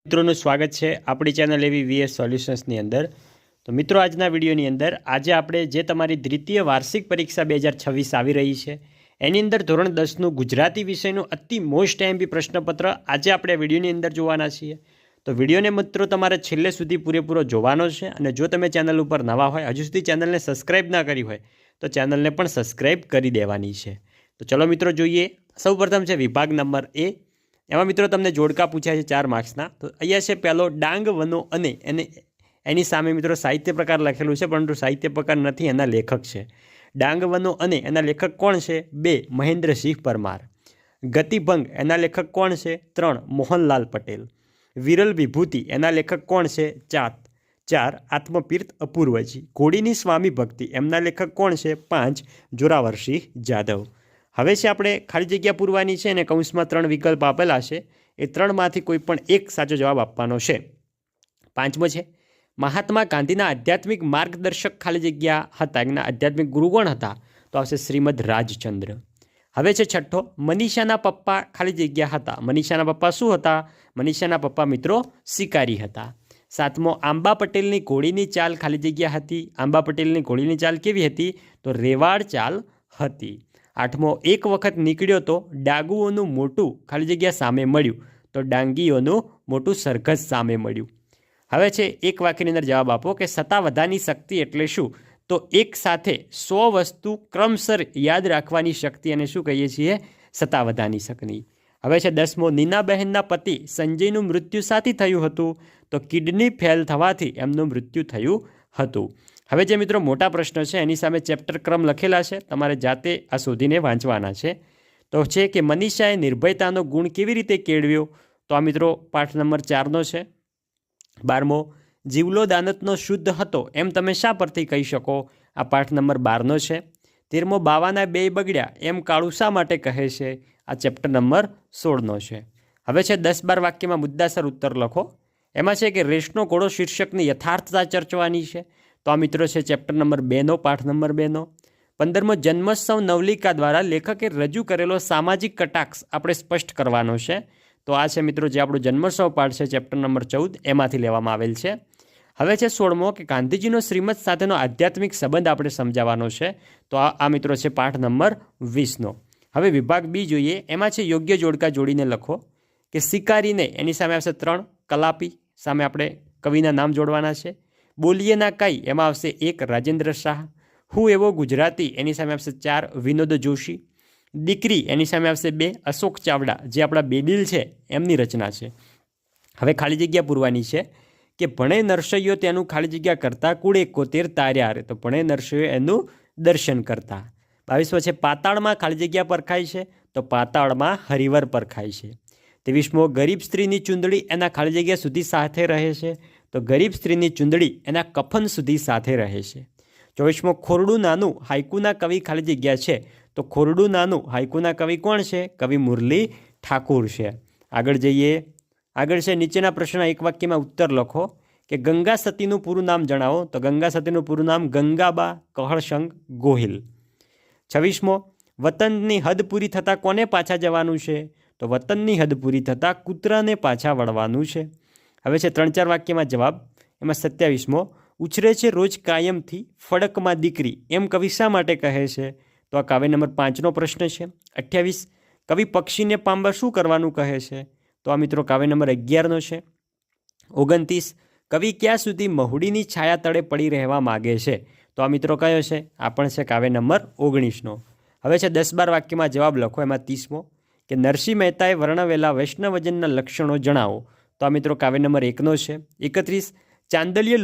મિત્રોનું સ્વાગત છે આપણી ચેનલ એવી વીએસ સોલ્યુશન્સની અંદર। તો મિત્રો આજના વિડીયોની અંદર આજે આપણે જે તમારી દ્વિતીય વાર્ષિક પરીક્ષા 2026 આવી રહી છે એની અંદર ધોરણ 10નું ગુજરાતી વિષયનું અતિ મોસ્ટ એમપી પ્રશ્નપત્ર આજે આપણે વિડીયોની અંદર જોવાના છીએ। તો વિડીયોને મિત્રો તમારે છેલ્લે સુધી પૂરેપૂરો જોવાનો છે અને જો તમે ચેનલ ઉપર નવા હોય, હજુ સુધી ચેનલને સબસ્ક્રાઇબ ના કરી હોય તો ચેનલને પણ સબસ્ક્રાઇબ કરી દેવાની છે। તો ચલો મિત્રો જોઈએ। સૌપ્રથમ છે વિભાગ નંબર એ। એમાં મિત્રો તમને જોડકા પૂછ્યા છે 4 માર્ક્સના। તો અહીંયા છે પહેલો ડાંગ વનો અને એની સામે મિત્રો સાહિત્ય પ્રકાર લખેલું છે, પરંતુ સાહિત્ય પ્રકાર નથી, એના લેખક છે। ડાંગ વનો અને એના લેખક કોણ છે? 2 મહેન્દ્રસિંહ પરમાર। ગતિભંગ એના લેખક કોણ છે? 3 મોહનલાલ પટેલ। વિરલ વિભૂતિ એના લેખક કોણ છે? 4 આત્મતીર્થ અપૂર્વજી। ઘોડીની સ્વામી ભક્તિ એમના લેખક કોણ છે? 5 જોરાવરસિંહ જાદવ। હવે છે આપણે ખાલી જગ્યા પૂરવાની છે અને કૌંસમાં 3 વિકલ્પ આપેલા છે, એ 3માંથી કોઈ પણ એક સાચો જવાબ આપવાનો છે। 5મો છે મહાત્મા ગાંધીના આધ્યાત્મિક માર્ગદર્શક ખાલી જગ્યા હતા, એમના આધ્યાત્મિક ગુરુ કોણ હતા? તો આવશે શ્રીમદ રાજચંદ્ર। હવે છે 6ઠો મનીષાના પપ્પા ખાલી જગ્યા હતા। મનીષાના પપ્પા શું હતા? મનીષાના પપ્પા મિત્રો શિકારી હતા। 7મો આંબા પટેલની ઘોડીની ચાલ ખાલી જગ્યા હતી। આંબા પટેલની ઘોડીની ચાલ કેવી હતી? તો રેવાડ ચાલ હતી। 8મો એક વખત નીકળ્યો તો ડાગુઓનું મોટું ખાલી જગ્યા સામે મળ્યું, તો ડાંગીઓનું મોટું સરઘસ સામે મળ્યું। હવે છે એક વાક્યની અંદર જવાબ આપો કે સત્તાવધાની શક્તિ એટલે શું? તો એક સાથે 100 વસ્તુ ક્રમશર યાદ રાખવાની શક્તિ અને શું કહીએ છીએ? સત્તાવધાની શક્તિ। હવે છે 10મો નીનાબહેનના પતિ સંજયનું મૃત્યુ શાથી થયું હતું? તો કિડની ફેલ થવાથી એમનું મૃત્યુ થયું હતું। હવે જે મિત્રો મોટા પ્રશ્નો છે એની સામે ચેપ્ટર ક્રમ લખેલા છે, તમારે જાતે આ શોધીને વાંચવાના છે। તો છે કે મનીષાએ નિર્ભયતાનો ગુણ કેવી રીતે કેળવ્યો? તો આ મિત્રો પાઠ નંબર 4નો છે। 12મો જીવલો દાનતનો શુદ્ધ હતો એમ તમે શા પરથી કહી શકો? આ પાઠ નંબર 12નો છે। 13મો બાવાના 2 બગડ્યા એમ કાળુ શા માટે કહે છે? આ ચેપ્ટર નંબર 16નો છે। હવે છે 10-12 વાક્યમાં મુદ્દાસર ઉત્તર લખો। એમાં છે કે રેસનો ઘોડો શીર્ષકની યથાર્થતા ચર્ચવાની છે, તો આ મિત્રો છે ચેપ્ટર નંબર 2નો પાઠ નંબર 2નો। 15મો જન્મોત્સવ નવલિકા દ્વારા લેખકે રજૂ કરેલો સામાજિક કટાક્ષ આપણે સ્પષ્ટ કરવાનો છે, તો આ છે મિત્રો જે આપણો જન્મોત્સવ પાઠ છે ચેપ્ટર નંબર 14 એમાંથી લેવામાં આવેલ છે। હવે છે 16મો કે ગાંધીજીનો શ્રીમદ સાથેનો આધ્યાત્મિક સંબંધ આપણે સમજાવવાનો છે, તો આ મિત્રો છે પાઠ નંબર 20નો। હવે વિભાગ બી જોઈએ। એમાં છે યોગ્ય જોડકા જોડીને લખો કે શિકારીને એની સામે આવશે 3 કલાપી, સામે આપણે કવિના નામ જોડવાના છે। બોલીએ ના કાંઈ એમાં આવશે 1 રાજેન્દ્ર શાહ। હું એવો ગુજરાતી એની સામે આવશે 4 વિનોદ જોશી। દીકરી એની સામે આવશે 2 અશોક ચાવડા, જે આપણા બેદિલ છે એમની રચના છે। હવે ખાલી જગ્યા પૂરવાની છે કે ભણે નરસૈયો તેનું ખાલી જગ્યા કરતા કુળ 71 તાર્યા રે, તો ભણે નરસૈયો એનું દર્શન કરતા। 22મો છે પાતાળમાં ખાલી જગ્યા પરખાય છે, તો પાતાળમાં હરિવર પરખાય છે। 23મો ગરીબ સ્ત્રીની ચૂંદડી એના ખાલી જગ્યા સુધી સાથે રહે છે, તો ગરીબ સ્ત્રીની ચૂંદડી એના કફન સુધી સાથે રહે છે। 24મો ખોરડું નાનું હાઈકુના કવિ ખાલી જગ્યા છે, તો ખોરડું નાનું હાઈકુના કવિ કોણ છે? કવિ મુરલી ઠાકુર છે। આગળ જઈએ। આગળ છે નીચેના પ્રશ્નના એક વાક્યમાં ઉત્તર લખો કે ગંગા સતીનું પૂરું નામ જણાવો, તો ગંગા સતીનું પૂરું નામ ગંગાબા કહળશંગ ગોહિલ। 26મો વતનની હદ પૂરી થતાં કોને પાછા જવાનું છે? તો વતનની હદ પૂરી થતાં કૂતરાને પાછા વળવાનું છે। હવે છે 3-4 વાક્યમાં જવાબ। એમાં 27મો ઉછરે છે રોજ કાયમથી ફડકમાં દીકરી એમ કવિ શા માટે કહે છે? તો આ કાવ્ય નંબર 5નો પ્રશ્ન છે। 28 કવિ પક્ષીને પામવા શું કરવાનું કહે છે? તો આ મિત્રો કાવ્ય નંબર 11નો છે। 29 કવિ ક્યાં સુધી મહુડીની છાયા તળે પડી રહેવા માગે છે? તો આ મિત્રો કયો છે? આ પણ છે કાવ્ય નંબર 19નો। હવે છે 10-12 વાક્યમાં જવાબ લખો। એમાં 30મો કે નરસિંહ મહેતાએ વર્ણવેલા વૈષ્ણવજનના લક્ષણો જણાવો, તો આ મિત્રો કાવ્ય નંબર 1નો છે। 31 ચાંદલ્ય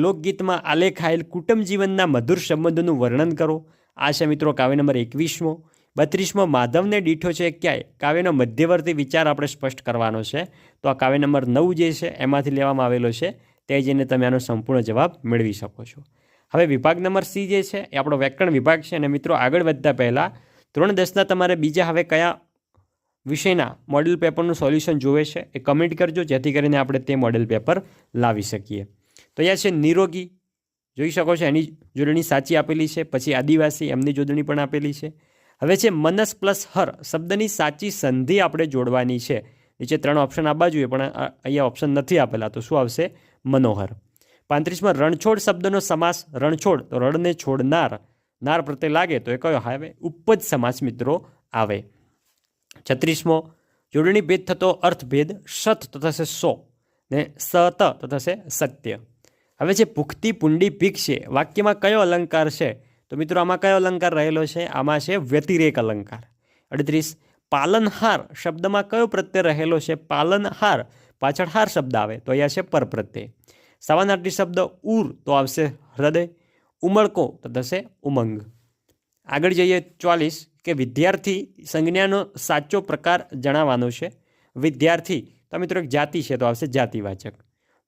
લોકગીતમાં આલેખાયેલ કુટુંબ જીવનના મધુર સંબંધોનું વર્ણન કરો, આ છે મિત્રો કાવ્ય નંબર 21મો। 32મો માધવને દીઠો છે ક્યાંય, કાવ્યનો મધ્યવર્તી વિચાર આપણે સ્પષ્ટ કરવાનો છે, તો આ કાવ્ય નંબર 9 જે છે એમાંથી લેવામાં આવેલો છે, તે જઈને તમે આનો સંપૂર્ણ જવાબ મેળવી શકો છો। હવે વિભાગ નંબર સી જે છે એ આપણો વ્યાકરણ વિભાગ છે, અને મિત્રો આગળ વધતા પહેલાં ધોરણ 10ના તમારે બીજા હવે કયા વિષયના મોડેલ પેપરનું સોલ્યુશન જોવે છે એ કમેન્ટ કરજો, જેથી કરીને આપણે તે મોડેલ પેપર લાવી શકીએ। તો અહીંયા છે નિરોગી, જોઈ શકો છો એની જોડણી સાચી આપેલી છે। પછી આદિવાસી એમની જોડણી પણ આપેલી છે। હવે છે મનસ પ્લસ હર શબ્દની સાચી સંધિ આપણે જોડવાની છે, નીચે 3 ઓપ્શન આપવા જોઈએ પણ અહીંયા ઓપ્શન નથી આપેલા, તો શું આવશે? મનોહર. 35માં રણછોડ શબ્દનો સમાસ. રણછોડ તો રણને છોડનાર, નાર પ્રત્યે લાગે તો એ કયો આવે? ઉપપદ સમાસ મિત્રો આવે. 36મો જોડણી ભેદ થતો અર્થભેદ. સત તો થશે 100 ને સત તો થશે સત્ય. હવે જે ભૂખતી પુંડી ભિક્ષે વાક્યમાં કયો અલંકાર છે? તો મિત્રો આમાં કયો અલંકાર રહેલો છે? આમાં છે વ્યતિરેક અલંકાર. 38 પાલનહાર શબ્દમાં કયો પ્રત્યય રહેલો છે? પાલનહાર પાછળ હાર શબ્દ આવે તો અહીંયા છે પર પ્રત્યય. સમાનાર્થી શબ્દ ઉર તો આવશે હૃદય. ઉમળકો તો થશે ઉમંગ. આગળ જઈએ 44 કે વિદ્યાર્થી સંજ્ઞાનો સાચો પ્રકાર જણાવવાનો છે. વિદ્યાર્થી તો મિત્રો એક જાતિ છે તો આવશે જાતિવાચક.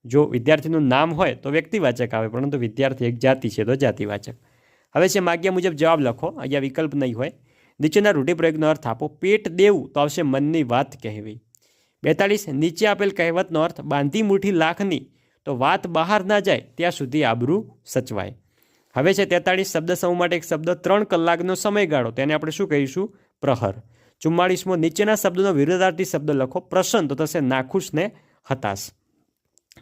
જો વિદ્યાર્થીનું નામ હોય તો વ્યક્તિવાચક આવે, પરંતુ વિદ્યાર્થી એક જાતિ છે તો જાતિવાચક. હવે છે માગ્યા મુજબ જવાબ લખો. અહીંયા વિકલ્પ નહીં હોય. નીચેના રૂઢિપ્રયોગનો અર્થ આપો. પેટ દેવું તો આવશે મનની વાત કહેવી. 42 નીચે આપેલ કહેવતનો અર્થ. બાંધી મુઠ્ઠી લાખની તો વાત બહાર ના જાય ત્યાં સુધી આબરૂ સચવાય. હવે છે 43 શબ્દ સમૂહ માટે એક શબ્દ. 3 કલાકનો સમયગાળો તેને આપણે શું કહીશું? પ્રહર. 44મો નીચેના શબ્દનો વિરોધાર્થી શબ્દ લખો. પ્રસન્ન તો થશે નાખુશ ને હતાશ.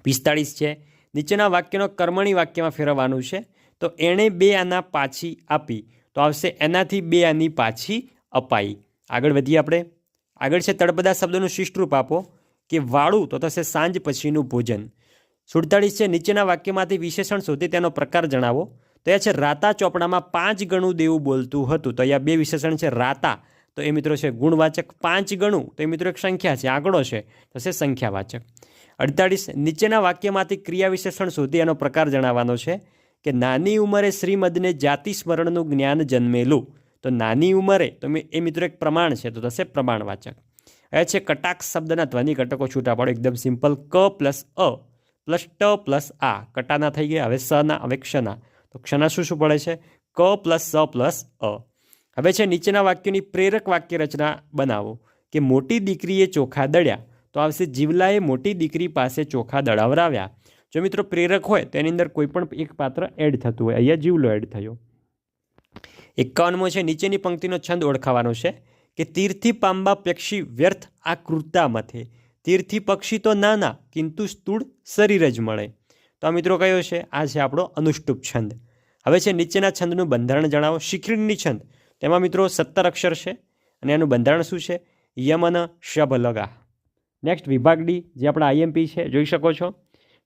45 છે નીચેના વાક્યનો કર્મણી વાક્યમાં ફેરવવાનું છે. તો એણે 2 આના પાછી આપી તો આવશે એનાથી 2 આની પાછી અપાઈ. આગળ વધીએ આપણે. આગળ છે તળપદા શબ્દનું શિષ્ટરૂપ આપો. કે વાળું તો થશે સાંજ પછીનું ભોજન. 47 છે નીચેના વાક્યમાંથી વિશેષણ શોધી તેનો પ્રકાર જણાવો. તો એ છે રાતા ચોપડામાં 5 ગણું દેવું બોલતું હતું. તો અહીંયા 2 વિશેષણ છે. રાતા તો એ મિત્રો છે ગુણવાચક. 5 ગણું તો એ મિત્રો એક સંખ્યા છે, આંકડો છે, તો છે સંખ્યાવાચક. 48 નીચેના વાક્યમાંથી ક્રિયા વિશેષણ શોધી એનો પ્રકાર જણાવવાનો છે. કે નાની ઉંમરે શ્રીમદને જાતિ સ્મરણનું જ્ઞાન જન્મેલું. તો નાની ઉંમરે તો એ મિત્રો એક પ્રમાણ છે તો થશે પ્રમાણવાચક. હવે છે કટાક્ષ શબ્દના ધ્વનિ ઘટકો છૂટા પાડો. એકદમ સિમ્પલ. ક પ્લસ અ પ્લસ ટ પ્લસ આ. કટાના થઈ ગયા. હવે સના, હવે ક્ષના. તો ક્ષના શું પડે છે? ક પ્લસ સ પ્લસ અ. હવે છે નીચેના વાક્યોની પ્રેરક વાક્ય રચના બનાવો. કે મોટી દીકરીએ ચોખા દળ્યા તો આવશે જીવલાએ મોટી દીકરી પાસે ચોખા દળાવરાવ્યા. જો મિત્રો પ્રેરક હોય તો એની અંદર કોઈ પણ એક પાત્ર એડ થતું હોય. અહીંયા જીવલો એડ થયો. 51મો છે નીચેની પંક્તિનો છંદ ઓળખાવાનો છે. કે તીર્થી પામવા પક્ષી વ્યર્થ આ ક્રૂરતા મથે. તીર્થી પક્ષી તો નાના કિંતુ સ્થૂળ શરીર જ મળે. તો આ મિત્રો કયો છે? આ છે આપણો અનુષ્ટુપ છંદ. હવે છે નીચેના છંદનું બંધારણ જણાવો. શિખરીણી છંદ તેમાં મિત્રો 17 અક્ષર છે અને એનું બંધારણ શું છે? યમન શભ લગા. નેક્સ્ટ વિભાગ ડી જે આપણા આઈએમપી છે, જોઈ શકો છો.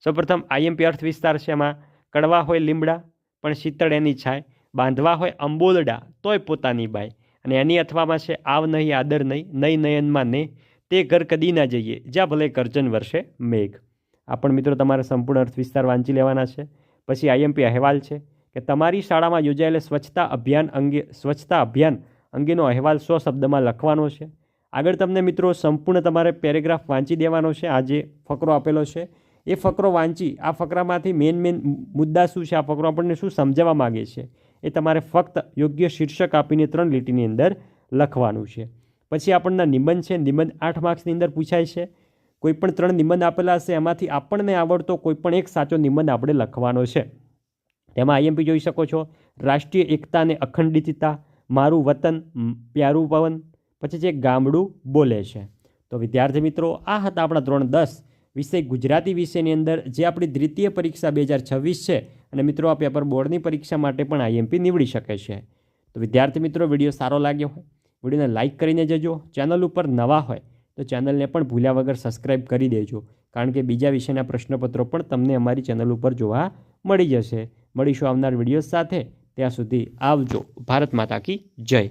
સૌપ્રથમ આઈએમપી અર્થ વિસ્તાર છે. એમાં કડવા હોય લીમડા પણ શીતળ એની છાય. બાંધવા હોય અંબોલડા તોય પોતાની બાય. અને એની અથવામાં છે આવ નહીં આદર નહીં, નહીં નયનમાં ને તે ઘર કદી ના જઈએ જ્યાં ભલે કરજન વર્ષે મેઘ. આ પણ મિત્રો તમારે સંપૂર્ણ અર્થ વિસ્તાર વાંચી લેવાના છે. પછી આઈએમપી અહેવાલ છે કે તમારી શાળામાં યોજાયેલ સ્વચ્છતા અભિયાન અંગેનો અહેવાલ 100 શબ્દમાં લખવાનો છે. આગળ તમને મિત્રો સંપૂર્ણ તમારે પેરેગ્રાફ વાંચી દેવાનો છે. આ જે ફકરો આપેલો છે એ ફકરો વાંચી આ ફકરામાંથી મેન મુદ્દા શું છે, આ ફકરો આપણને શું સમજાવવા માગે છે, એ તમારે ફક્ત યોગ્ય શીર્ષક આપીને 3 લીટીની અંદર લખવાનું છે. પછી આપણને નિબંધ છે. નિબંધ 8 માર્ક્સની અંદર પૂછાય છે. કોઈ પણ 3 નિબંધ આપેલા હશે એમાંથી આપણને આવડતો કોઈ પણ એક સાચો નિબંધ આપણે લખવાનો છે. તેમાં આઈએમપી જોઈ શકો છો. રાષ્ટ્રીય એકતા અને અખંડિતતા, મારું વતન, પ્યારું પવન, પછી જે ગામડું બોલે છે. તો વિદ્યાર્થી મિત્રો આ હતા આપણા ધોરણ 10 વિષય ગુજરાતી વિષયની અંદર જે આપણી દ્વિતીય પરીક્ષા 2026 છે. અને મિત્રો આ પેપર બોર્ડની પરીક્ષા માટે પણ આઈએમપી નીવડી શકે છે. તો વિદ્યાર્થી મિત્રો વિડીયો સારો લાગ્યો હોય વિડીયોને લાઇક કરીને જજો. ચેનલ ઉપર નવા હોય તો ચેનલને પણ ભૂલ્યા વગર સબસ્ક્રાઈબ કરી દેજો, કારણ કે બીજા વિષયના પ્રશ્નપત્રો પણ તમને અમારી ચેનલ ઉપર જોવા મળી જશે. મળીશું આવનાર વિડીયો સાથે. ત્યાં સુધી આવજો. ભારત માતા કી જય.